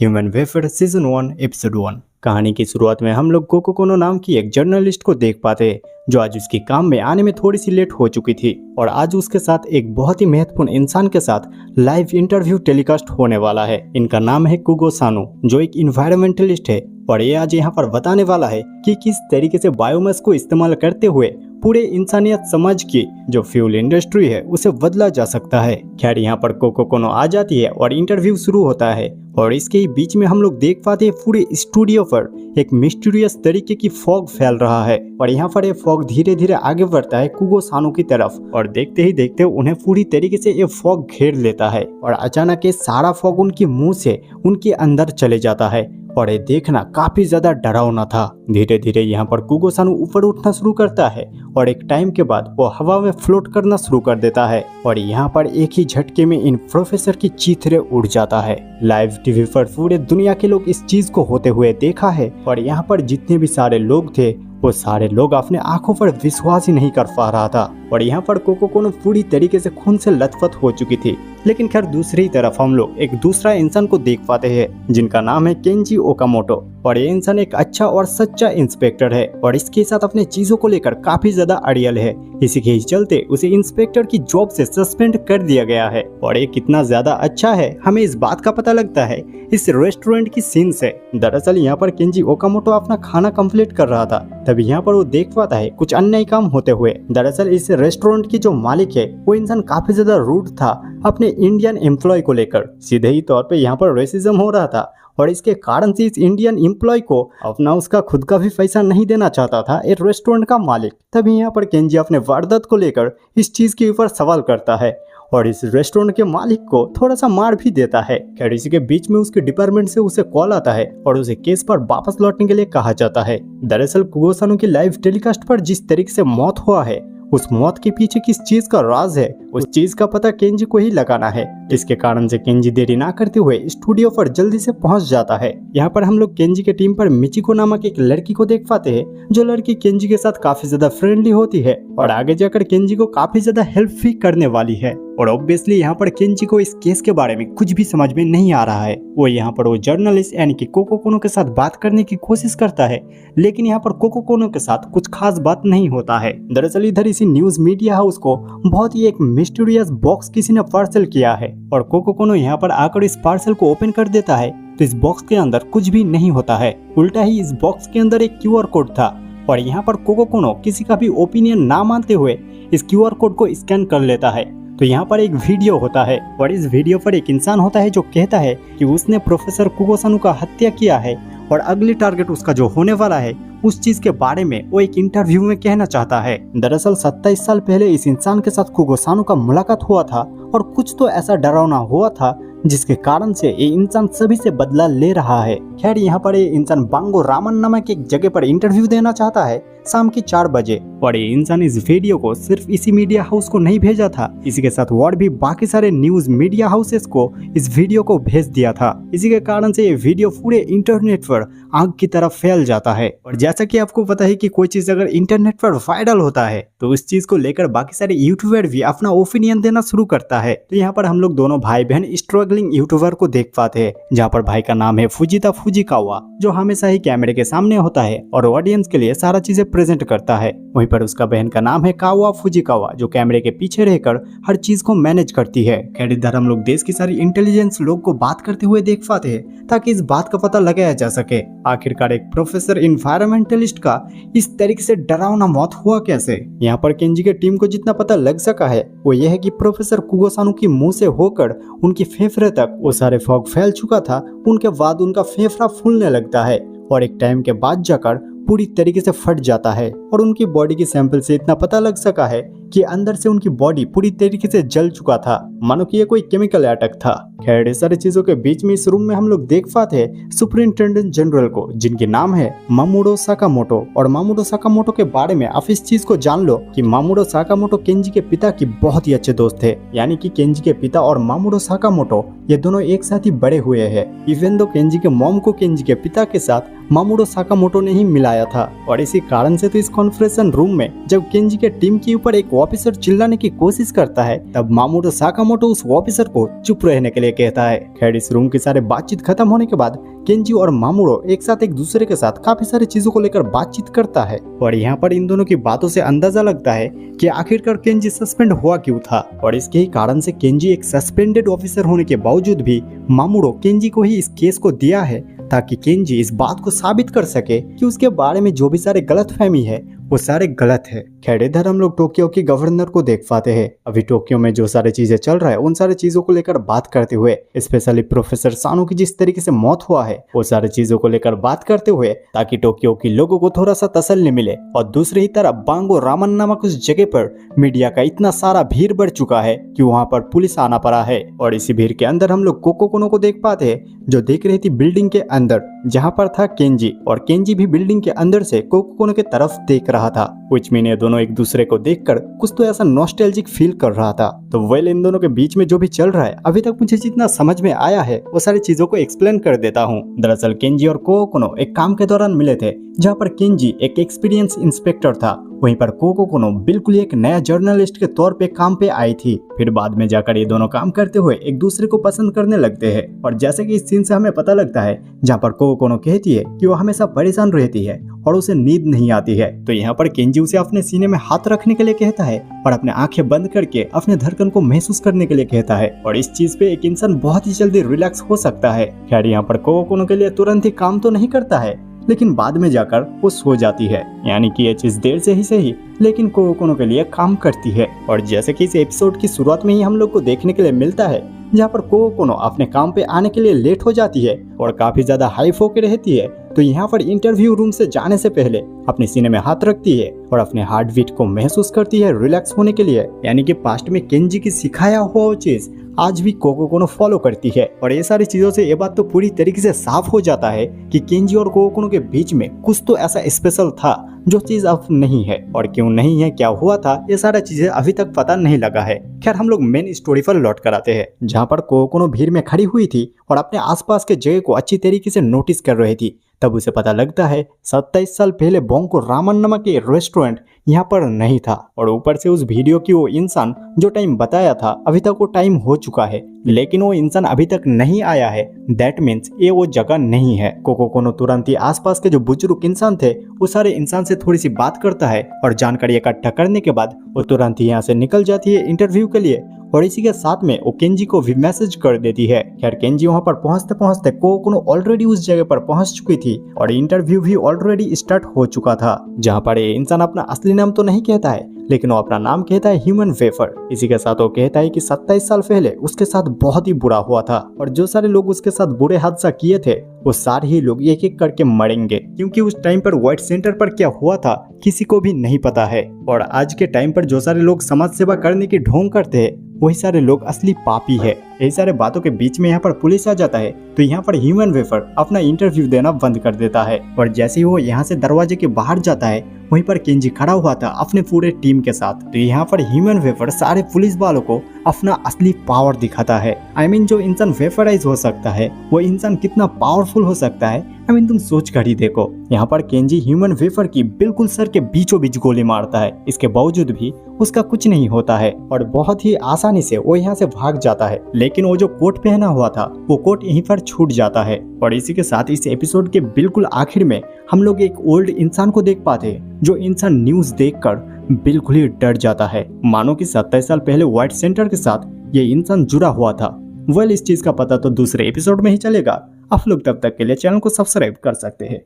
Human wafer season 1 episode 1। कहानी की शुरुआत में हम लोग कोको कोनो नाम की एक जर्नलिस्ट को देख पाते हैं जो आज उसके काम में आने में थोड़ी सी लेट हो चुकी थी और आज उसके साथ एक बहुत ही महत्वपूर्ण इंसान के साथ लाइव इंटरव्यू टेलीकास्ट होने वाला है। इनका नाम है कुगो सानू जो एक इन्वायरमेंटलिस्ट है और ये आज यहाँ पर बताने वाला है कि किस तरीके से बायोमास को इस्तेमाल करते हुए पूरे इंसानियत समाज की जो फ्यूल इंडस्ट्री है उसे बदला जा सकता है। खैर यहाँ पर कोको कोनो आ जाती है और इंटरव्यू शुरू होता है और इसके ही बीच में हम लोग देख पाते हैं पूरे स्टूडियो पर एक मिस्टीरियस तरीके की फॉग फैल रहा है और यहाँ पर ये फॉग धीरे धीरे आगे बढ़ता है कुगो सानू की तरफ और देखते ही देखते उन्हें पूरी तरीके से ये फॉग घेर लेता है और अचानक ये सारा फॉग उनके मुंह से उनके अंदर चले जाता है और ये देखना काफी ज्यादा डरावना था। धीरे धीरे यहाँ पर कुगो सानू ऊपर उठना शुरू करता है और एक टाइम के बाद वो हवा में फ्लोट करना शुरू कर देता है और यहाँ पर एक ही झटके में इन प्रोफेसर की चीथड़े उड़ जाता है। लाइव टीवी पर पूरे दुनिया के लोग इस चीज को होते हुए देखा है और यहाँ पर जितने भी सारे लोग थे वो सारे लोग अपने आंखों पर विश्वास ही नहीं कर पा रहा था और यहाँ पर कोको कोनो पूरी तरीके से खून से लथपथ हो चुकी थी। लेकिन खैर दूसरी तरफ हम लोग एक दूसरा इंसान को देख पाते हैं जिनका नाम है केंजी ओकामोटो और ये इंसान एक अच्छा और सच्चा इंस्पेक्टर है और इसके साथ अपने चीजों को लेकर काफी ज्यादा अड़ियल है। इसी के चलते उसे इंस्पेक्टर की जॉब से सस्पेंड कर दिया गया है और ये कितना ज्यादा अच्छा है हमें इस बात का पता लगता है इस रेस्टोरेंट की सीन से। दरअसल यहाँ पर केंजी ओकामोटो अपना खाना कंप्लीट कर रहा था तभी यहाँ पर वो देख पाता है कुछ अन्य काम होते हुए। दरअसल इस रेस्टोरेंट की जो मालिक है वो इंसान काफी ज्यादा रूड था अपने इंडियन एम्प्लॉय को लेकर। सीधे ही तौर पे यहाँ पर रेसिज्म हो रहा था और इसके कारण से इस इंडियन एम्प्लॉय को अपना उसका खुद का भी पैसा नहीं देना चाहता था एक रेस्टोरेंट का मालिक। तभी यहाँ पर केंजी अपने वारदात को लेकर इस चीज के ऊपर सवाल करता है और इस रेस्टोरेंट के मालिक को थोड़ा सा मार भी देता है। खैर इसी के बीच में उसके डिपार्टमेंट से उसे कॉल आता है और उसे केस पर वापस लौटने के लिए कहा जाता है। दरअसल कुगो सानू की लाइव टेलीकास्ट पर जिस तरीके से मौत हुआ है उस मौत के पीछे किस चीज का राज है उस चीज का पता केंजी को ही लगाना है। इसके कारण से केंजी देरी ना करते हुए स्टूडियो पर जल्दी से पहुंच जाता है। यहाँ पर हम लोग केंजी के टीम पर मिचिको नामक एक लड़की को देख पाते हैं जो लड़की केंजी के साथ काफी ज्यादा फ्रेंडली होती है और आगे जाकर केंजी को काफी ज्यादा हेल्प भी करने वाली है। और ऑब्वियसली यहाँ पर केंजी को इस केस के बारे में कुछ भी समझ में नहीं आ रहा है। वो यहाँ पर वो जर्नलिस्ट यानी कि कोको कोनो के साथ बात करने की कोशिश करता है लेकिन यहाँ पर कोको कोनो के साथ कुछ खास बात नहीं होता है। दरअसल इधर इसी न्यूज मीडिया हाउस को बहुत ही एक मिस्टीरियस बॉक्स किसी ने पार्सल किया है और कोको कोनो यहाँ पर आकर इस पार्सल को ओपन कर देता है तो इस बॉक्स के अंदर कुछ भी नहीं होता है। उल्टा ही इस बॉक्स के अंदर एक क्यूआर कोड था और यहाँ पर कोको कोनो किसी का भी ओपिनियन ना मानते हुए इस क्यूआर कोड को स्कैन कर लेता है तो यहाँ पर एक वीडियो होता है और इस वीडियो पर एक इंसान होता है जो कहता है कि उसने प्रोफेसर कुगो सानू का हत्या किया है और अगली टारगेट उसका जो होने वाला है उस चीज के बारे में वो एक इंटरव्यू में कहना चाहता है। दरअसल 27 साल पहले इस इंसान के साथ कुगो सानू का मुलाकात हुआ था और कुछ तो ऐसा डरावना हुआ था जिसके कारण से ये इंसान सभी से बदला ले रहा है। खैर यहाँ पर ये इंसान बांगो रामन नामक एक जगह पर इंटरव्यू देना चाहता है शाम के 4 बजे और ये इंसान इस वीडियो को सिर्फ इसी मीडिया हाउस को नहीं भेजा था, इसी के साथ और भी बाकी सारे न्यूज मीडिया हाउसेस को इस वीडियो को भेज दिया था। इसी के कारण से ये वीडियो पूरे इंटरनेट पर आग की तरफ फैल जाता है और जैसा कि आपको पता है कि कोई चीज अगर इंटरनेट पर वायरल होता है तो उस चीज को लेकर बाकी सारे यूट्यूबर भी अपना ओपिनियन देना शुरू करता है। तो यहाँ पर हम लोग दोनों भाई बहन स्ट्रगलिंग यूट्यूबर को देख पाते हैं जहाँ पर भाई का नाम है फुजिता फुजिकावा जो हमेशा ही कैमरे के सामने होता है और ऑडियंस के लिए सारा चीजें प्रेजेंट करता है। वहीं पर उसका बहन का नाम है कावा फुजिकावा जो कैमरे के पीछे रहकर हर चीज को मैनेज करती है। खैर इधर हम लोग देश की सारी इंटेलिजेंस लोग को बात करते हुए देख पाते हैं ताकि इस बात का पता लगाया जा सके आखिरकार एक प्रोफेसर इन्वायरमेंटलिस्ट का इस तरीके से डरावना मौत हुआ कैसे। यहाँ पर केंजी के टीम को जितना पता लग सका है वो यह है कि प्रोफेसर कुगो सानू की मुंह से होकर उनकी फेफड़े तक वो सारे फॉग फैल चुका था। उनके बाद उनका फेफड़ा फूलने लगता है और एक टाइम के बाद जाकर पूरी तरीके से फट जाता है और उनकी बॉडी की सैंपल से इतना पता लग सका है कि अंदर से उनकी बॉडी पूरी तरीके से जल चुका था मानो कि ये कोई केमिकल अटैक था। खैर इस सारी चीजों के बीच में इस रूम में हम लोग देख पाते हैं सुपरिंटेंडेंट जनरल को जिनके नाम है मामोडो साकामोटो और मामोडो साकामोटो के बारे में आप इस चीज को जान लो कि मामोडो साकामोटो केंजी के पिता की बहुत ही अच्छे दोस्त थे यानी कि केंजी के पिता और मामोडो साकामोटो ये दोनों एक साथ ही बड़े हुए हैं। इवन दो केंजी के मॉम को केंजी के पिता के साथ मामोडो साकामोटो ने ही मिलाया था और इसी कारण से तो इस कॉन्फ्रेंस रूम में जब केंजी के टीम के ऊपर एक वो ऑफिसर चिल्लाने की कोशिश करता है, तब मामोटो साकामोटो उस ऑफिसर को चुप रहने के लिए कहता है। खैर इस रूम की सारे बातचीत खत्म होने के बाद केंजी और मामोटो एक साथ एक दूसरे के साथ काफी सारी चीजों को लेकर बातचीत करता है और यहाँ पर इन दोनों की बातों से अंदाजा लगता है कि आखिरकार केंजी सस्पेंड हुआ क्यों था और इसके ही कारण से केंजी एक सस्पेंडेड ऑफिसर होने के बावजूद भी मामोटो केंजी को ही इस केस को दिया है ताकि केंजी इस बात को साबित कर सके कि उसके बारे में जो भी सारे गलतफहमी है वो सारे गलत है। खैर इधर हम लोग टोक्यो की गवर्नर को देख पाते हैं। अभी टोक्यो में जो सारी चीजें चल रहा है उन सारी चीजों को लेकर बात करते हुए, स्पेशली प्रोफेसर सानो की जिस तरीके से मौत हुआ है वो सारी चीजों को लेकर बात करते हुए, ताकि टोक्यो के लोगों को थोड़ा सा तसल्ली मिले। और दूसरी ही तरफ बांगो रामन नामक उस जगह पर मीडिया का इतना सारा भीड़ बढ़ चुका है कि वहाँ पर पुलिस आना पड़ा है और इसी भीड़ के अंदर हम लोग कोको कोनो को देख पाते हैं जो देख रही थी बिल्डिंग के अंदर जहाँ पर था केंजी, और केंजी भी बिल्डिंग के अंदर से कोको कोनो के तरफ देख रहा था। विच मीन ये दोनों एक दूसरे को देखकर कुछ तो ऐसा नॉस्टैल्जिक फील कर रहा था। तो वेल इन दोनों के बीच में जो भी चल रहा है अभी तक मुझे जितना समझ में आया है वो सारी चीजों को एक्सप्लेन कर देता हूँ। दरअसल केंजी और कोको कोनो एक काम के दौरान मिले थे जहाँ पर केंजी एक एक्सपीरियंस इंस्पेक्टर था, वहीं पर कोको कोनो बिल्कुल एक नया जर्नलिस्ट के तौर पे काम पे आई थी। फिर बाद में जाकर ये दोनों काम करते हुए एक दूसरे को पसंद करने लगते हैं और जैसे कि इस सीन से हमें पता लगता है जहाँ पर कोको कोनो कहती है कि वो हमेशा परेशान रहती है और उसे नींद नहीं आती है, तो यहाँ पर केंजी उसे अपने सीने में हाथ रखने के लिए कहता है और अपने आंखें बंद करके अपने धड़कन को महसूस करने के लिए कहता है और इस चीज पे एक इंसान बहुत ही जल्दी रिलैक्स हो सकता है। खैर यहाँ पर कोको कोनो के लिए तुरंत ही काम तो नहीं करता है, लेकिन बाद में जाकर वो सो जाती है, यानी कि ये चीज देर से ही सही लेकिन कोको कोनो के लिए काम करती है। और जैसे कि इस एपिसोड की शुरुआत में ही हम लोग को देखने के लिए मिलता है जहाँ पर कोको कोनो अपने काम पे आने के लिए लेट हो जाती है और काफी ज्यादा हाइफ होकर रहती है, तो यहाँ पर इंटरव्यू रूम से जाने से पहले अपने सीने में हाथ रखती है और अपने हार्ट बीट को महसूस करती है रिलैक्स होने के लिए, यानी कि पास्ट में केंजी की सिखाया हुआ वो चीज आज भी कोको कोनो फॉलो करती है। और ये सारी चीजों से ये बात तो पूरी तरीके से साफ हो जाता है कि केंजी और कोको कोनो के बीच में कुछ तो ऐसा स्पेशल था जो चीज अब नहीं है, और क्यों नहीं है, क्या हुआ था, ये सारा चीजें अभी तक पता नहीं लगा है। खैर हम लोग मेन स्टोरी पर लौट कर आते हैं जहाँ पर कोको कोनो भीड़ में खड़ी हुई थी और अपने आसपास के जगह को अच्छी तरीके से नोटिस कर रही थी। तब उसे पता लगता है 27 साल पहले बांगो रामन नामक के रेस्टोरेंट यहाँ पर नहीं था, और ऊपर से उस वीडियो की वो इंसान जो टाइम बताया था अभी तक वो टाइम हो चुका है, लेकिन वो इंसान अभी तक नहीं आया है। दैट मीन्स ये वो जगह नहीं है। कोको कोनो तुरंत ही आसपास के जो बुजुर्ग इंसान थे वो सारे इंसान से थोड़ी सी बात करता है और जानकारी इकट्ठा करने के बाद वो तुरंत ही यहाँ से निकल जाती है इंटरव्यू के लिए, और इसी के साथ में वो केंजी को भी मैसेज कर देती है। खैर केंजी वहाँ पर पहुँचते पहुँचते कोको कोनो ऑलरेडी उस जगह पर पहुँच चुकी थी और इंटरव्यू भी ऑलरेडी स्टार्ट हो चुका था, जहाँ पर ये इंसान अपना असली नाम तो नहीं कहता है लेकिन वो अपना नाम कहता है ह्यूमन वेफर। इसी के साथ वो कहता है कि 27 साल पहले उसके साथ बहुत ही बुरा हुआ था और जो सारे लोग उसके साथ बुरे हादसा किए थे वो सारे ही लोग एक एक करके मरेंगे, क्योंकि उस टाइम पर व्हाइट सेंटर पर क्या हुआ था किसी को भी नहीं पता है। और आज के टाइम पर जो सारे लोग समाज सेवा करने की ढोंग करते हैं वही सारे लोग असली पापी है। यही सारे बातों के बीच में यहाँ पर पुलिस आ जाता है, तो यहाँ पर ह्यूमन वेफर अपना इंटरव्यू देना बंद कर देता है और जैसे ही वो यहाँ से दरवाजे के बाहर जाता है वहीं पर केंजी खड़ा हुआ था अपने पूरे टीम के साथ। तो यहाँ पर ह्यूमन वेफर सारे पुलिस वालों को अपना असली पावर दिखाता है। I mean, जो इंसान वेफराइज हो सकता है वो इंसान कितना पावरफुल हो सकता है। I mean, तुम सोच कर ही देखो। यहाँ पर केंजी ह्यूमन वेफर की बिल्कुल सर के बीचों बीच गोली मारता है, इसके बावजूद भी उसका कुछ नहीं होता है और बहुत ही आसानी से वो यहाँ से भाग जाता है, लेकिन वो जो कोट पहना हुआ था वो कोट यहीं पर छूट जाता है। और इसी के साथ इस एपिसोड के बिल्कुल आखिर में हम लोग एक ओल्ड इंसान को देख पाते हैं जो इंसान न्यूज देखकर बिल्कुल ही डर जाता है, मानो कि 27 साल पहले व्हाइट सेंटर के साथ ये इंसान जुड़ा हुआ था। वेल इस चीज का पता तो दूसरे एपिसोड में ही चलेगा। आप लोग तब तक के लिए चैनल को सब्सक्राइब कर सकते हैं।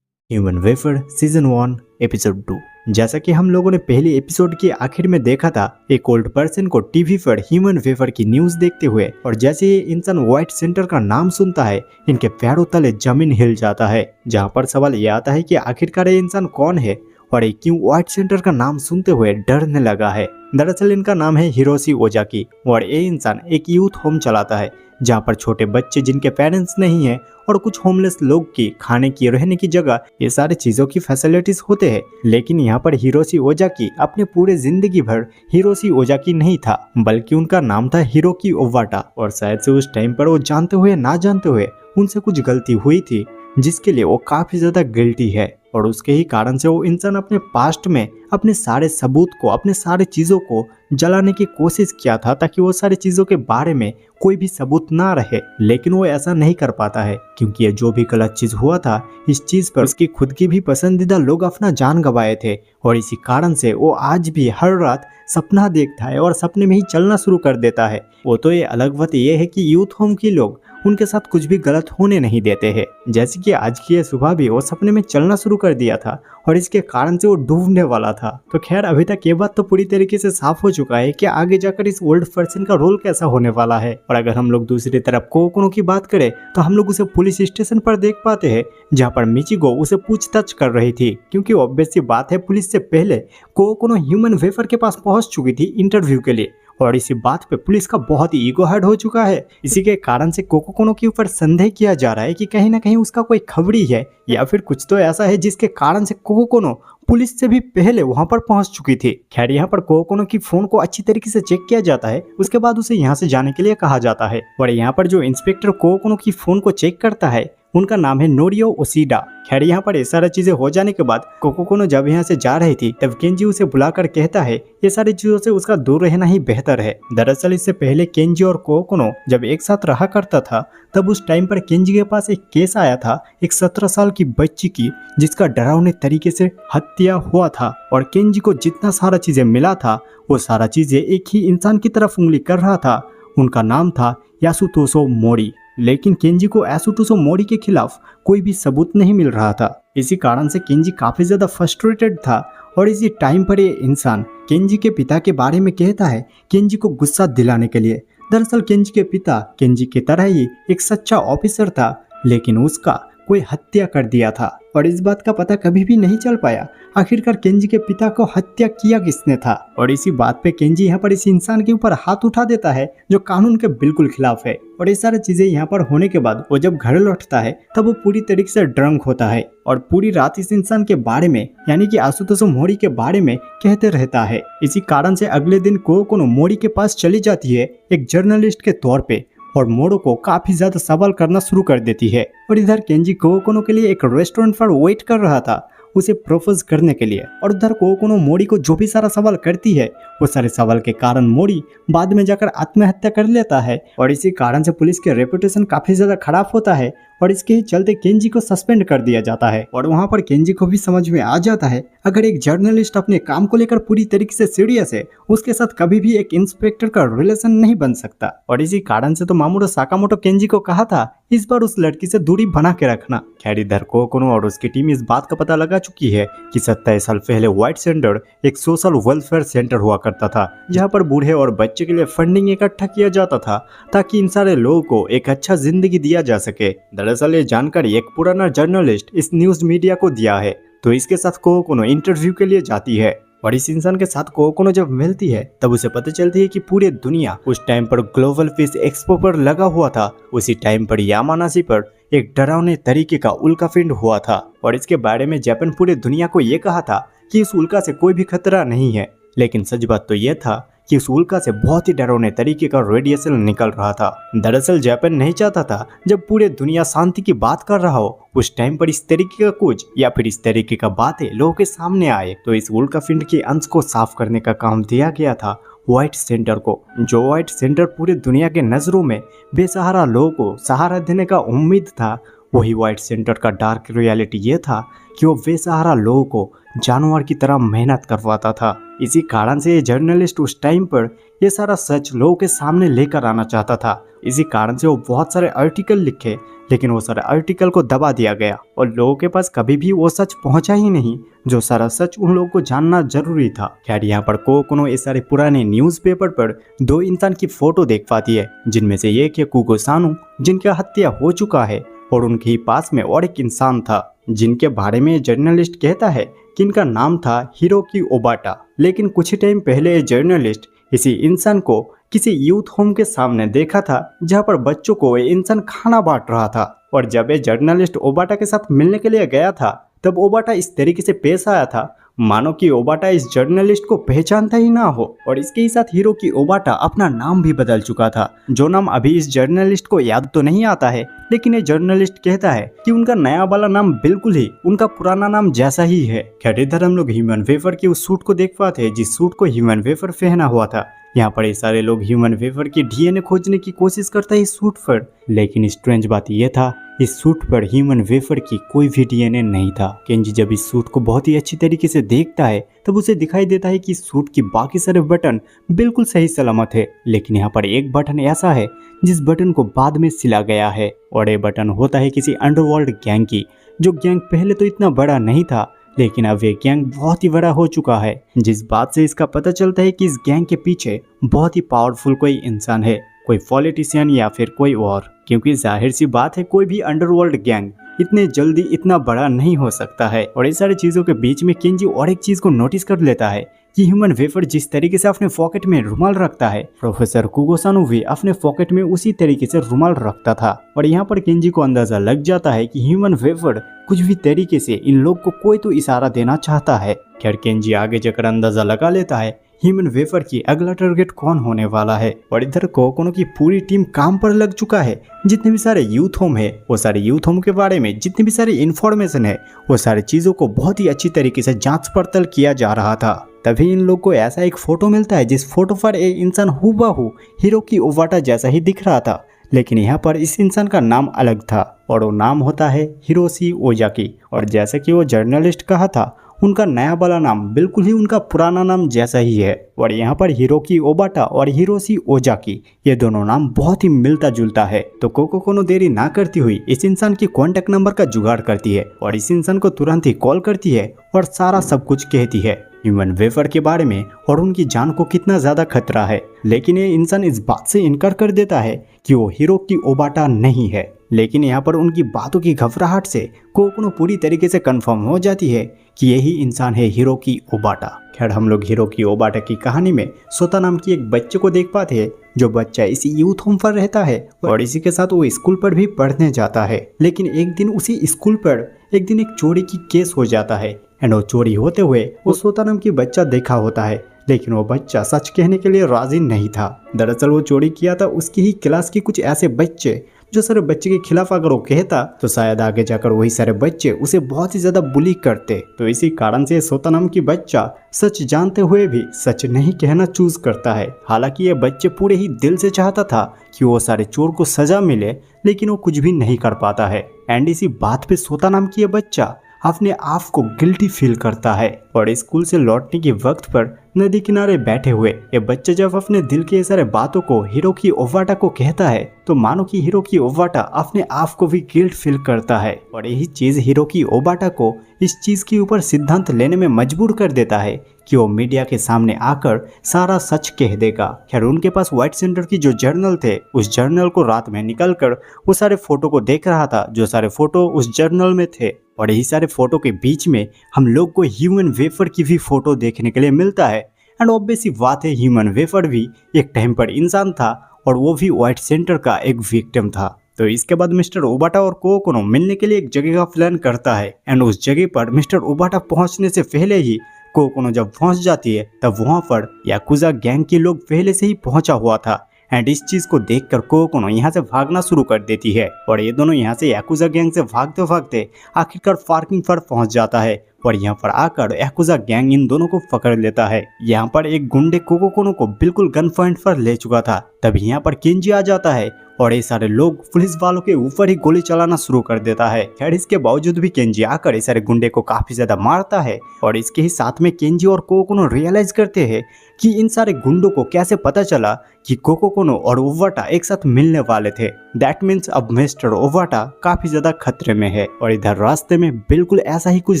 Human wafer season 1 episode 2। जैसा कि हम लोगों ने पहले एपिसोड के आखिर में देखा था, एक ओल्ड पर्सन को टीवी पर ह्यूमन वेफर की न्यूज देखते हुए, और जैसे ये इंसान व्हाइट सेंटर का नाम सुनता है इनके पैरों तले जमीन हिल जाता है। जहाँ पर सवाल ये आता है कि आखिरकार ये इंसान कौन है और ये क्यों व्हाइट सेंटर का नाम सुनते हुए डरने लगा है। दरअसल इनका नाम है हिरोशी ओजाकी और ये इंसान एक यूथ होम चलाता है जहाँ पर छोटे बच्चे जिनके पेरेंट्स नहीं है और कुछ होमलेस लोग की खाने की, रहने की जगह, ये सारी चीजों की फैसिलिटीज होते हैं। लेकिन यहाँ पर हिरोशी ओजाकी अपने पूरे जिंदगी भर हिरोशी ओजाकी नहीं था, बल्कि उनका नाम था हिरोकी ओवाटा। और शायद से उस टाइम पर वो जानते हुए ना जानते हुए उनसे कुछ गलती हुई थी जिसके लिए वो काफी ज्यादा गिल्टी है, और उसके ही कारण से वो इंसान अपने पास्ट में अपने सारे सबूत को, अपने सारे चीज़ों को जलाने की कोशिश किया था ताकि वो सारी चीज़ों के बारे में कोई भी सबूत ना रहे। लेकिन वो ऐसा नहीं कर पाता है क्योंकि ये जो भी गलत चीज़ हुआ था, इस चीज़ पर उसकी खुद की भी पसंदीदा लोग अपना जान गंवाए थे और इसी कारण से वो आज भी हर रात सपना देखता है और सपने में ही चलना शुरू कर देता है। वो तो ये अलग बात ये है कि यूथ होम के लोग उनके साथ कुछ भी गलत होने नहीं देते हैं। जैसे कि आज की ये सुबह भी वो सपने में चलना शुरू कर दिया था और इसके कारण से वो डूबने वाला था। तो खैर अभी तक ये बात तो पूरी तरीके से साफ हो चुका है कि आगे जाकर इस ओल्ड पर्सन का रोल कैसा होने वाला है। और अगर हम लोग दूसरी तरफ कोकोनो की बात करें तो हम लोग उसे पुलिस स्टेशन पर देख पाते हैं जहाँ पर मिचिको उसे पूछताछ कर रही थी, क्योंकि ऑब्वियस सी बात है पुलिस से पहले कोकोनो ह्यूमन वेफर के पास पहुंच चुकी थी इंटरव्यू के लिए और इसी बात पे पुलिस का बहुत ही ईगो हर्ट हो चुका है। इसी के कारण से कोकोनो के ऊपर संदेह किया जा रहा है कि कहीं ना कहीं उसका कोई खबरी है या फिर कुछ तो ऐसा है जिसके कारण से कोकोनो पुलिस से भी पहले वहां पर पहुंच चुकी थी। खैर यहाँ पर कोकोनो की फोन को अच्छी तरीके से चेक किया जाता है, उसके बाद उसे यहाँ से जाने के लिए कहा जाता है और यहाँ पर जो इंस्पेक्टर कोकोनो की फोन को चेक करता है उनका नाम है नोरियो ओसिडा। खैर यहाँ पर ये सारी चीजें हो जाने के बाद कोकोनो जब यहाँ से जा रही थी तब केंजी उसे बुलाकर कहता है ये सारी चीजों से उसका दूर रहना ही बेहतर है। दरअसल इससे पहले केंजी और कोकोनो जब एक साथ रहा करता था तब उस टाइम पर केंजी के पास एक केस आया था एक 17 साल की बच्ची की जिसका डरावने तरीके से हत्या हुआ था और केंजी को जितना सारा चीजें मिला था वो सारा चीजें एक ही इंसान की तरफ उंगली कर रहा था। उनका नाम था यासुतोसो मोरी। लेकिन केंजी को यासुतोसो मोरी के खिलाफ कोई भी सबूत नहीं मिल रहा था। इसी कारण से केंजी काफी ज्यादा फ्रस्ट्रेटेड था और इसी टाइम पर ये इंसान केंजी के पिता के बारे में कहता है केंजी को गुस्सा दिलाने के लिए। दरअसल केंजी के पिता केंजी की तरह ही एक सच्चा ऑफिसर था, लेकिन उसका कोई हत्या कर दिया था और इस बात का पता कभी भी नहीं चल पाया आखिरकार केंजी के पिता को हत्या किया किसने था। और इसी बात पे केंजी यहाँ पर इस इंसान के ऊपर हाथ उठा देता है जो कानून के बिल्कुल खिलाफ है। और ये सारी चीजें यहाँ पर होने के बाद वो जब घर लौटता है तब वो पूरी तरीके से ड्रंक होता है और पूरी रात इस इंसान के बारे में यानी कि आशुतोष मोरी के बारे में कहते रहता है। इसी कारण से अगले दिन कोकोनो मोरी के पास चली जाती है एक जर्नलिस्ट के तौर पे और मोरो को काफी ज्यादा सवाल करना शुरू कर देती है। और इधर केंजी कोकोनो के लिए एक रेस्टोरेंट पर वेट कर रहा था उसे प्रपोज करने के लिए और उधर कोकोनो मोरी को जो भी सारा सवाल करती है वो सारे सवाल के कारण मोरी बाद में जाकर आत्महत्या कर लेता है और इसी कारण से पुलिस के रेपुटेशन काफी ज्यादा खराब होता है और इसके ही चलते केंजी को सस्पेंड कर दिया जाता है। और वहां पर केंजी को भी समझ में आ जाता है अगर एक जर्नलिस्ट अपने काम को लेकर पूरी तरीके से सीरियस है उसके साथ कभी भी एक इंस्पेक्टर का रिलेशन नहीं बन सकता। और इसी कारण से तो मामोरो साकामोटो केंजी को कहा था इस बार उस लड़की से दूरी बना के रखना। खैर इधर कोकोनो और उसकी टीम इस बात का पता लगा चुकी है कि 27 साल पहले व्हाइट सेंटर एक सोशल वेलफेयर सेंटर हुआ करता था जहाँ पर बूढ़े और बच्चे के लिए फंडिंग इकट्ठा किया जाता था ताकि इन सारे लोगों को एक अच्छा जिंदगी दिया जा सके। दरअसल ये जानकारी एक पुराना जर्नलिस्ट इस न्यूज मीडिया को दिया है तो इसके साथ कोकोनो इंटरव्यू के लिए जाती है और इस इंसान के साथ कोकोनो जब मिलती है तब उसे पता चलती है कि पूरी दुनिया उस टाइम पर ग्लोबल फिश एक्सपो पर लगा हुआ था। उसी टाइम पर यामानाशी पर एक डरावने तरीके का उल्कापिंड हुआ था और इसके बारे में जापान पूरी दुनिया को ये कहा था कि इस उल्का से कोई भी खतरा नहीं है। लेकिन सच बात तो यह था कि उस उल्का से बहुत ही डरावने तरीके का रेडिएशन निकल रहा था। दरअसल जापान नहीं चाहता था जब पूरे दुनिया शांति की बात कर रहा हो उस टाइम पर इस तरीके का कुछ या फिर इस तरीके का बातें लोगों के सामने आए। तो इस उल्कापिंड के अंश को साफ करने का काम दिया गया था व्हाइट सेंटर को। जो व्हाइट सेंटर पूरे दुनिया के नजरों में बेसहारा लोगों को सहारा देने का उम्मीद था, वही व्हाइट सेंटर का डार्क रियलिटी ये था कि वो बेसहारा लोगों को जानवर की तरह मेहनत करवाता था। इसी कारण से ये जर्नलिस्ट उस टाइम पर ये सारा सच लोगों के सामने लेकर आना चाहता था। इसी कारण से वो बहुत सारे आर्टिकल लिखे, लेकिन वो सारे आर्टिकल को दबा दिया गया और लोगों के पास कभी भी वो सच पहुंचा ही नहीं जो सारा सच उन लोगों को जानना जरूरी था। खैर यहाँ पर कोकोनो इस सारे पुराने न्यूज़पेपर पर दो इंसान की फोटो देख पाती है जिनमें से एक है कुगो सानू जिनका हत्या हो चुका है और उनके ही पास में और एक इंसान था जिनके बारे में जर्नलिस्ट कहता है कि इनका नाम था हिरोकी ओबाटा। लेकिन कुछ टाइम पहले ये जर्नलिस्ट इसी इंसान को किसी यूथ होम के सामने देखा था जहां पर बच्चों को ये इंसान खाना बांट रहा था। और जब ये जर्नलिस्ट ओबाटा के साथ मिलने के लिए गया था तब ओबाटा इस तरीके से पेश आया था मानो कि ओबाटा इस जर्नलिस्ट को पहचानता ही ना हो। और इसके ही साथ हिरोकी ओबाटा अपना नाम भी बदल चुका था, जो नाम अभी इस जर्नलिस्ट को याद तो नहीं आता है, लेकिन ये जर्नलिस्ट कहता है कि उनका नया वाला नाम बिल्कुल ही उनका पुराना नाम जैसा ही है। खैर इधर हम लोग ह्यूमन वेफर के उस सूट को देख पाते हैं जिस सूट को ह्यूमन वेफर पहना हुआ था। यहाँ पर ये सारे लोग ह्यूमन वेफर की डीएनए खोजने की कोशिश करते हैं इस सूट पर, लेकिन स्ट्रेंज बात यह था इस सूट पर ह्यूमन वेफर की कोई भी डीएनए नहीं था। केंजी जब इस सूट को बहुत ही अच्छी तरीके से देखता है तब उसे दिखाई देता है कि इस सूट की बाकी सारे बटन बिल्कुल सही सलामत है, लेकिन यहाँ पर एक बटन ऐसा है जिस बटन को बाद में सिला गया है, और ये बटन होता है किसी अंडरवर्ल्ड गैंग की, जो गैंग पहले तो इतना बड़ा नहीं था लेकिन अब ये गैंग बहुत ही बड़ा हो चुका है। जिस बात से इसका पता चलता है कि इस गैंग के पीछे बहुत ही पावरफुल कोई इंसान है, कोई पॉलिटिशियन या फिर कोई और, क्योंकि जाहिर सी बात है कोई भी अंडरवर्ल्ड गैंग इतने जल्दी इतना बड़ा नहीं हो सकता है। और इस सारी चीजों के बीच में केंजी और एक चीज को नोटिस कर लेता है कि ह्यूमन वेफर जिस तरीके से अपने पॉकेट में रुमाल रखता है, प्रोफेसर कुगोसानु भी अपने पॉकेट में उसी तरीके से रुमाल रखता था। और यहाँ पर केंजी को अंदाजा लग जाता है कि ह्यूमन वेफर कुछ भी तरीके से इन लोग को कोई तो इशारा देना चाहता है। खैर केंजी आगे जाकर अंदाजा लगा लेता है ह्यूमन वेफर की अगला टारगेट कौन होने वाला है। और इधर कोकोनो की पूरी टीम काम पर लग चुका है। जितने भी सारे यूथ होम है वो सारे यूथ होम के बारे में जितनी भी सारी इंफॉर्मेशन है वो सारी चीजों को बहुत ही अच्छी तरीके से जांच पड़ताल किया जा रहा था। तभी इन लोग को ऐसा एक फोटो मिलता है जिस फोटो पर एक इंसान हूबहू हिरोकी ओबाटा जैसा ही दिख रहा था, लेकिन यहाँ पर इस इंसान का नाम अलग था और वो नाम होता है हिरोशी ओजाकी। और जैसा कि वो जर्नलिस्ट कहा था उनका नया वाला नाम बिल्कुल ही उनका पुराना नाम जैसा ही है। और यहाँ पर हिरोकी ओबाटा और हिरोशी ओजाकी ये दोनों नाम बहुत ही मिलता जुलता है। तो कोकोनो देरी ना करती हुई इस इंसान की कॉन्टेक्ट नंबर का जुगाड़ करती है और इस इंसान को तुरंत ही कॉल करती है और सारा सब कुछ कहती है ह्यूमन वेफर के बारे में और उनकी जान को कितना ज्यादा खतरा है। लेकिन ये इंसान इस बात से इनकार कर देता है कि वो हिरोकी ओबाटा नहीं है। लेकिन यहाँ पर उनकी बातों की घबराहट से कोकोनो पूरी तरीके से कंफर्म हो जाती है कि यही इंसान है हिरोकी ओबाटा। खैर हम लोग हिरोकी ओबाटा की कहानी में सोता नाम की एक बच्चे को देख पाते हैं, जो बच्चा इसी यूथ होम पर रहता है और इसी के साथ वो स्कूल पर भी पढ़ने जाता है। लेकिन एक दिन उसी स्कूल पर एक चोरी की केस हो जाता है एंड वो चोरी होते हुए वो सोता नाम की बच्चा देखा होता है, लेकिन वो बच्चा सच कहने के लिए राजी नहीं था। दरअसल वो चोरी किया था उसकी ही क्लास के कुछ ऐसे बच्चे जो सारे बच्चे के खिलाफ अगर वो कहता तो शायद आगे जाकर वही सारे बच्चे उसे बहुत ही ज्यादा बुली करते। तो इसी कारण से सोता नाम की बच्चा सच जानते हुए भी सच नहीं कहना चूज करता है। हालांकि ये बच्चे पूरे ही दिल से चाहता था कि वो सारे चोर को सजा मिले, लेकिन वो कुछ भी नहीं कर पाता है। एंड इसी बात पे सोता नाम की ये बच्चा अपने आप को गिल्टी फील करता है। और स्कूल से लौटने के वक्त पर नदी किनारे बैठे हुए ये बच्चा जब अपने दिल के सारे बातों को हिरोकी ओबाटा को कहता है तो मानो कि हिरोकी ओबाटा अपने आप को भी गिल्ट फील करता है। और यही चीज हिरोकी ओबाटा को इस चीज के ऊपर सिद्धांत लेने में मजबूर कर देता है कि वो मीडिया के सामने आकर सारा सच कह देगा। खैर उनके पास व्हाइट सेंटर की जो जर्नल थे उस जर्नल को रात में निकलकर वो सारे फोटो को देख रहा था, जो सारे फोटो उस जर्नल में थे। और यही सारे फोटो के बीच में हम लोग को ह्यूमन वेफर की भी फोटो देखने के लिए मिलता है। एंड ऑब्वियस सी बात है ह्यूमन वेफर भी एक टाइम पर इंसान था और वो भी व्हाइट सेंटर का एक विक्टिम था। तो इसके बाद मिस्टर ओबाटा और कोकोनो मिलने के लिए एक जगह का प्लान करता है। एंड उस जगह पर मिस्टर ओबाटा पहुंचने से पहले ही कोकोनो जब पहुंच जाती है तब वहां पर याकुजा गैंग के लोग पहले से ही पहुंचा हुआ था। एंड इस चीज को देखकर कोकोनो यहाँ से भागना शुरू कर देती है और ये दोनों यहाँ से याकुजा गैंग से भागते भागते आखिरकार पार्किंग पर पहुंच जाता है। और यहाँ पर आकर याकुजा गैंग इन दोनों को पकड़ लेता है। यहाँ पर एक गुंडे कोकोनो को बिल्कुल गन पॉइंट पर ले चुका था। तभी यहाँ पर केंजी आ जाता है और ये सारे लोग पुलिस वालों के ऊपर ही गोली चलाना शुरू कर देता है। खैर इसके बावजूद भी केंजी आकर इस सारे गुंडे को काफी ज्यादा मारता है। और इसके ही साथ में केंजी और कोकोनो रियलाइज करते हैं कि इन सारे गुंडों को कैसे पता चला कि कोकोनो और ओबाटा एक साथ मिलने वाले थे। दैट मीन्स अब मिस्टर ओबाटा काफी ज्यादा खतरे में है। और इधर रास्ते में बिल्कुल ऐसा ही कुछ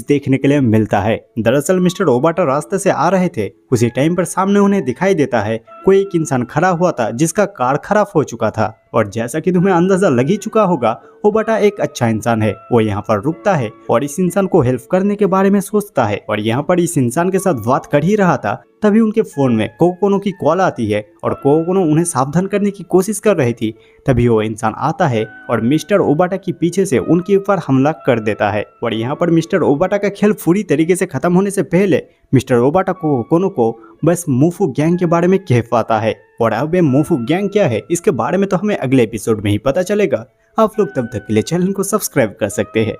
देखने के लिए मिलता है। दरअसल मिस्टर ओबाटा रास्ते से आ रहे थे, उसी टाइम पर सामने उन्हें दिखाई देता है कोई एक इंसान खड़ा हुआ था जिसका कार खराब हो चुका था। और जैसा कि तुम्हें अंदाजा लग ही चुका होगा, ओबाटा एक अच्छा इंसान है। वो यहाँ पर रुकता है और इस इंसान को हेल्प करने के बारे में सोचता है। और यहाँ पर इस इंसान के साथ बात कर ही रहा था, तभी उनके फोन में कोकोनो की कॉल आती है और कोकोनो उन्हें सावधान करने की कोशिश कर रही थी। तभी वो इंसान आता है और मिस्टर ओबाटा के पीछे से उनके ऊपर हमला कर देता है। और यहाँ पर मिस्टर ओबाटा का खेल पूरी तरीके से खत्म होने से पहले मिस्टर ओबाटा कोकोनो को बस मुफू गैंग के बारे में कह पाता है। और अब ये मुफू गैंग क्या है, इसके बारे में तो हमें अगले एपिसोड में ही पता चलेगा। आप लोग तब तक के लिए चैनल को सब्सक्राइब कर सकते हैं।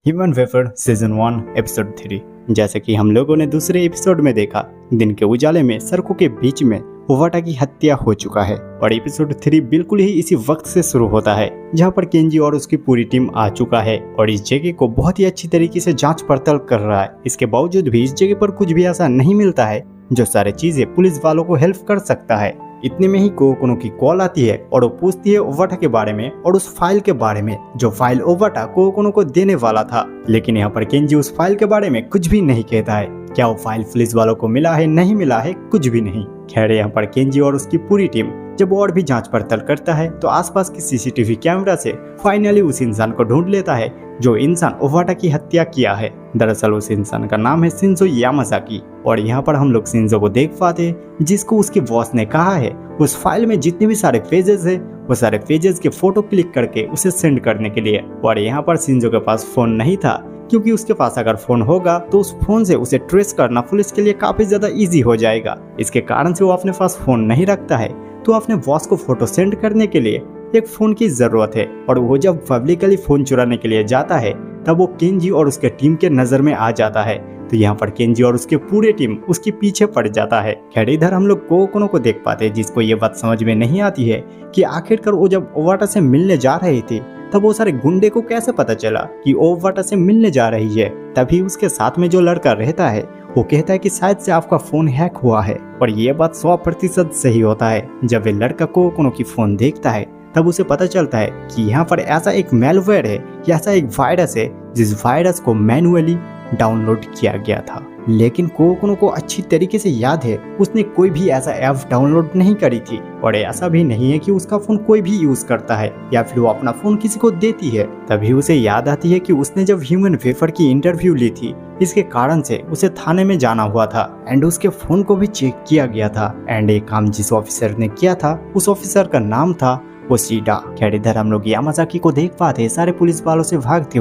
Human wafer season 1 episode 3। जैसे कि हम लोगों ने दूसरे एपिसोड में देखा, दिन के उजाले में सड़कों के बीच में ओबाटा की हत्या हो चुका है। और एपिसोड 3 बिल्कुल ही इसी वक्त से शुरू होता है जहां पर केंजी और उसकी पूरी टीम आ चुका है और इस जगह को बहुत ही अच्छी तरीके से जांच पड़ताल कर रहा है। इसके बावजूद भी इस जगह पर कुछ भी ऐसा नहीं मिलता है जो सारी चीजें पुलिस वालों को हेल्प कर सकता है। इतने में ही कोकोनो की कॉल आती है और वो पूछती है ओबाटा के बारे में और उस फाइल के बारे में जो फाइल ओबाटा कोकोनो को देने वाला था। लेकिन यहाँ पर केंजी उस फाइल के बारे में कुछ भी नहीं कहता है। क्या वो फाइल पुलिस वालों को मिला है, नहीं मिला है, कुछ भी नहीं। खैर यहाँ पर केंजी और उसकी पूरी टीम जब और भी जांच पड़ताल करता है तो आसपास की सीसीटीवी कैमरा से फाइनली उस इंसान को ढूंढ लेता है जो इंसान ओबाटा की हत्या किया है। दरअसल उस इंसान का नाम है शिंजो यामाजाकी। और यहाँ पर हम लोग शिंजो को देख पाते हैं जिसको उसके बॉस ने कहा है उस फाइल में जितने भी सारे पेजेस है वो सारे पेजेस के फोटो क्लिक करके उसे सेंड करने के लिए। और यहाँ पर शिंजो के पास फोन नहीं था, क्योंकि उसके पास अगर फोन होगा तो उस फोन से उसे ट्रेस करना पुलिस के लिए काफी ज्यादा इजी हो जाएगा। इसके कारण से वो अपने पास फोन नहीं रखता है, तो अपने बॉस को फोटो सेंड करने के लिए एक फोन की जरूरत है। और वो जब पब्लिकली फोन चुराने के लिए जाता है तब वो केंजी और उसके टीम के नजर में आ जाता है। तो यहाँ पर केंजी और उसके पूरे टीम उसके पीछे पड़ जाता है। खैर इधर हम लोग कोकोनो को देख पाते हैं जिसको ये बात समझ में नहीं आती है कि आखिरकार वो जब ओबाटा से मिलने जा रहे थे तब वो सारे गुंडे को कैसे पता चला कि ओबाटा से मिलने जा रही है। तभी उसके साथ में जो लड़का रहता है वो कहता है कि शायद से आपका फोन हैक हुआ है। और ये बात 100% सही होता है। जब वे लड़का कोकोनो की फोन देखता है तब उसे पता चलता है कि यहाँ पर ऐसा एक मैलवेयर है, ऐसा एक वायरस है जिस वायरस को मैनुअली डाउनलोड किया गया था। लेकिन कोकोनो को अच्छी तरीके से याद है उसने कोई भी ऐसा ऐप डाउनलोड नहीं करी थी। और ऐसा भी नहीं है कि उसका फोन कोई भी यूज करता है या फिर वो अपना फोन किसी को देती है। तभी उसे याद आती है कि उसने जब ह्यूमन वेफर की इंटरव्यू ली थी, इसके कारण से उसे थाने में जाना हुआ था एंड उसके फोन को भी चेक किया गया था। एंड एक काम जिस ऑफिसर ने किया था उस ऑफिसर का नाम था ओशिडा। खैर इधर हम लोग यामाजाकी को देख पाते हैं सारे पुलिस वालों से भागते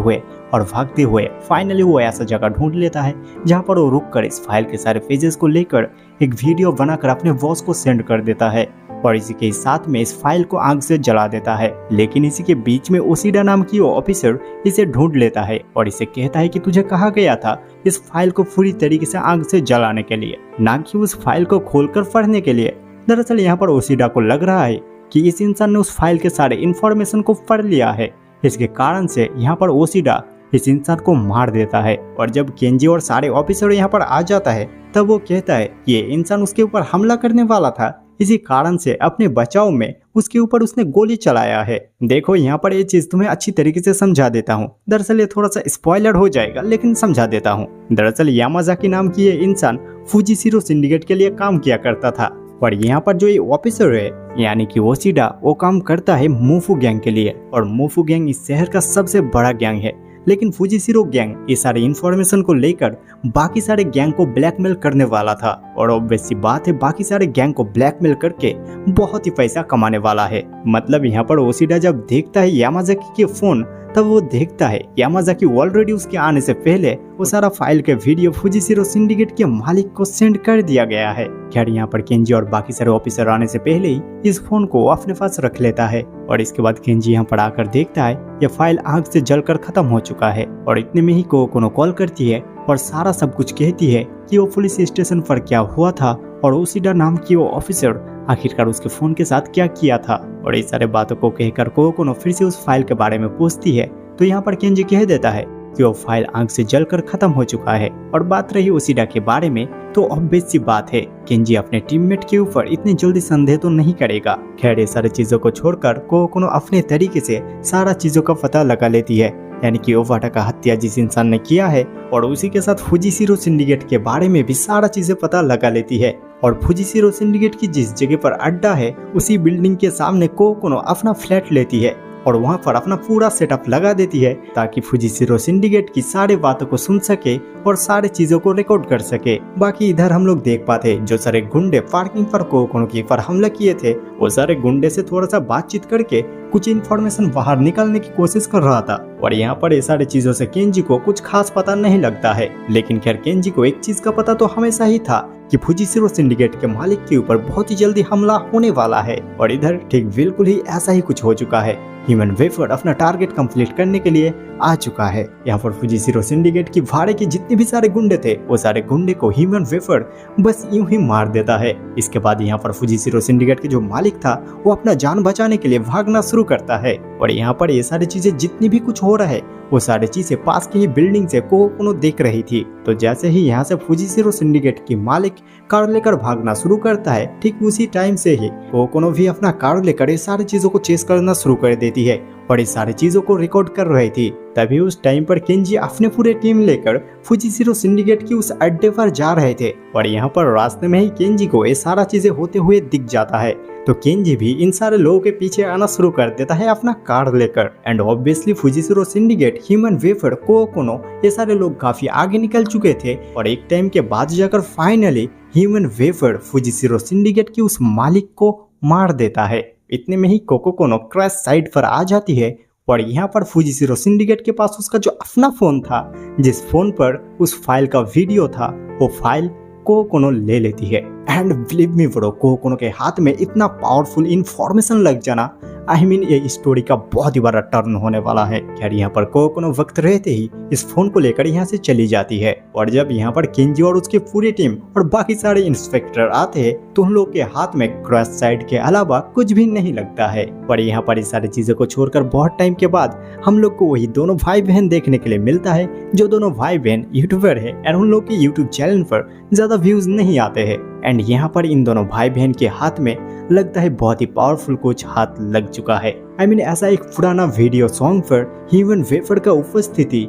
हुए फाइनली वो ऐसा जगह ढूंढ लेता है जहां पर वो रुककर इस फाइल के सारे पेजेस को लेकर एक वीडियो बनाकर अपने बॉस को सेंड कर देता है। और इसी के साथ में इस फाइल को आग से जला देता है। लेकिन इसी के बीच में ओशिडा नाम की वो ऑफिसर इसे ढूंढ लेता है और इसे कहता है कि तुझे कहा गया था इस फाइल को पूरी तरीके से आग से जलाने के लिए, ना कि उस फाइल को खोलकर पढ़ने के लिए। दरअसल यहाँ पर ओशिडा को लग रहा है कि इस इंसान ने उस फाइल के सारे इंफॉर्मेशन को पढ़ लिया है। इसके कारण से यहाँ पर ओशिडा इस इंसान को मार देता है। और जब केंजी और सारे ऑफिसर यहाँ पर आ जाता है तब वो कहता है कि ये इंसान उसके ऊपर हमला करने वाला था, इसी कारण से अपने बचाव में उसके ऊपर उसने गोली चलाया है। देखो यहाँ पर ये चीज तुम्हें अच्छी तरीके से समझा देता हूँ। दरअसल ये थोड़ा सा स्पॉइलर हो जाएगा लेकिन समझा देता हूँ। दरअसल यामाजाकी नाम की ये इंसान फुजिशिरो सिंडिकेट के लिए काम किया करता था। और यहाँ पर जो ये ऑफिसर है यानी कि ओशिडा, वो काम करता है मुफू गैंग के लिए। और मुफू गैंग इस शहर का सबसे बड़ा गैंग है। लेकिन फुजिशिरो गैंग ये सारे इंफॉर्मेशन को लेकर बाकी सारे गैंग को ब्लैकमेल करने वाला था। और ऑब्वियस सी बात है बाकी सारे गैंग को ब्लैकमेल करके बहुत ही पैसा कमाने वाला है। मतलब यहाँ पर ओशिडा जब देखता है यामाजाकी के फोन तब वो देखता है यामाजाकी ऑलरेडी उसके आने से पहले वो सारा फाइल के वीडियो फुजिशिरो सिंडिकेट के मालिक को सेंड कर दिया गया है। खैर यहाँ पर केंजी और बाकी सारे ऑफिसर आने से पहले ही इस फोन को अपने पास रख लेता है। और इसके बाद केंजी यहाँ पर आकर देखता है यह फाइल आग से जलकर खत्म हो चुका है। और इतने में ही कोकोनो कॉल करती है और सारा सब कुछ कहती है कि वो पुलिस स्टेशन पर क्या हुआ था और ओशिडा नाम की वो ऑफिसर आखिरकार उसके फोन के साथ क्या किया था। और इस सारे बातों को कहकर कोकोनो फिर से उस फाइल के बारे में पूछती है तो यहाँ पर केंजी कह देता है कि वो फाइल आग से जलकर खत्म हो चुका है। और बात रही ओशिडा के बारे में तो ऑब्वियस सी बात है केंजी अपने टीममेट के ऊपर इतनी जल्दी संदेह तो नहीं करेगा। खैर ये सारी चीजों को छोड़कर कोकोनो अपने तरीके से सारा चीजों का पता लगा लेती है, यानी कि ओबाटा का हत्या जिस इंसान ने किया है और उसी के साथ फुजिशिरो सिंडिकेट के बारे में भी सारा चीजें पता लगा लेती है। और फुजिशिरो सिंडिकेट की जिस जगह पर अड्डा है उसी बिल्डिंग के सामने कोकोनो अपना फ्लैट लेती है और वहां पर अपना पूरा सेटअप लगा देती है ताकि फुजिशिरो सिंडिकेट की सारी बातों को सुन सके और सारी चीजों को रिकॉर्ड कर सके। बाकी इधर हम लोग देख पाते जो सारे गुंडे पार्किंग पर कोकोनो के पर हमला किए थे वो सारे गुंडे से थोड़ा सा बातचीत करके कुछ इन्फॉर्मेशन बाहर निकालने की कोशिश कर रहा था। और यहाँ पर ये सारी चीजों से केंजी को कुछ खास पता नहीं लगता है, लेकिन खैर केंजी को एक चीज का पता तो हमेशा ही था कि फुजिशिरो सिंडिकेट के मालिक के ऊपर बहुत ही जल्दी हमला होने वाला है। और इधर ठीक बिल्कुल ही ऐसा ही कुछ हो चुका है। ह्यूमन वेफर अपना टारगेट कंप्लीट करने के लिए आ चुका है। यहाँ पर फुजिशिरो सिंडिकेट की भाड़े के जितने भी सारे गुंडे थे वो सारे गुंडे को ह्यूमन वेफर बस यूं ही मार देता है। इसके बाद यहाँ पर फुजिशिरो सिंडिकेट के जो मालिक था वो अपना जान बचाने के लिए भागना शुरू करता है। और यहाँ पर ये सारी चीजें जितनी भी कुछ हो रहा है वो सारी चीजें पास की ही बिल्डिंग से कोकोनो देख रही थी। तो जैसे ही यहाँ से फुजिशिरो सिंडिकेट की मालिक कार लेकर भागना शुरू करता है ठीक उसी टाइम से ही कोकोनो भी अपना कार लेकर ये सारी चीजों को चेस करना शुरू कर देती है और ये सारी चीजों को रिकॉर्ड कर रही थी। तभी उस टाइम पर केंजी अपने पूरे टीम लेकर फुजिशिरो सिंडिकेट की उस अड्डे पर जा रहे थे और यहाँ पर रास्ते में ही केंजी को ये सारा चीजें होते हुए दिख जाता है। तो केंजी भी इन सारे लोगों के पीछे आना शुरू कर देता है अपना कार लेकर। And obviously Fujishiro syndicate, human wafer, Kokono ये सारे लोग काफी आगे निकल चुके थे और एक टाइम के बाद जाकर फाइनली ह्यूमन वेफर फुजिशिरो सिंडिकेट की उस मालिक को मार देता है। इतने में ही कोकोनो क्रैश साइट पर आ जाती है और यहाँ पर फुजिशिरो सिंडिकेट के पास उसका जो अपना फोन था जिस फोन पर उस फाइल का वीडियो था वो फाइल कोकोनो ले लेती है। एंड बिलीव मी ब्रो, कोकोनो के हाथ में इतना पावरफुल इंफॉर्मेशन लग जाना ये स्टोरी का बहुत ही बड़ा टर्न होने वाला है। खैर यहाँ पर कोकोनो वक्त रहते ही इस फोन को लेकर यहाँ से चली जाती है और जब यहाँ पर केंजी और उसकी पूरी टीम और बाकी सारे इंस्पेक्टर आते हैं तो उन लोग के हाथ में क्रैश साइट के अलावा कुछ भी नहीं लगता है। और यहाँ पर इस सारी चीजों को छोड़कर बहुत टाइम के बाद हम लोग को वही दोनों भाई बहन देखने के लिए मिलता है जो दोनों भाई बहन यूट्यूबर है एंड उन लोग के यूट्यूब चैनल पर ज्यादा व्यूज नहीं आते हैं। एंड यहाँ पर इन दोनों भाई बहन के हाथ में लगता है बहुत ही पावरफुल कुछ हाथ लग चुका है। ऐसा एक पुराना वीडियो सॉन्ग पर ह्यूमन वेफर का उपस्थिति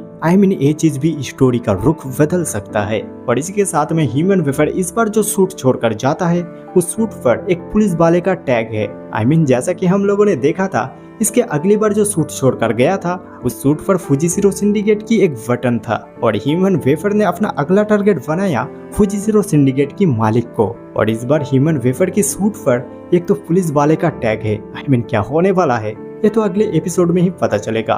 ये चीज भी स्टोरी का रुख बदल सकता है। और इसी के साथ में ह्यूमन वेफर इस बार जो सूट छोड़कर जाता है उस सूट पर एक पुलिस वाले का टैग है। जैसा कि हम लोगों ने देखा था इसके अगली बार जो सूट छोड़कर गया था उस सूट पर फुजिशिरो सिंडिकेट की एक बटन था और ह्यूमन वेफर ने अपना अगला टारगेट बनाया फुजिशिरो सिंडिकेट की मालिक को। और इस बार ह्यूमन वेफर की सूट पर एक तो पुलिस वाले का टैग है। क्या होने वाला है ये तो अगले एपिसोड में ही पता चलेगा।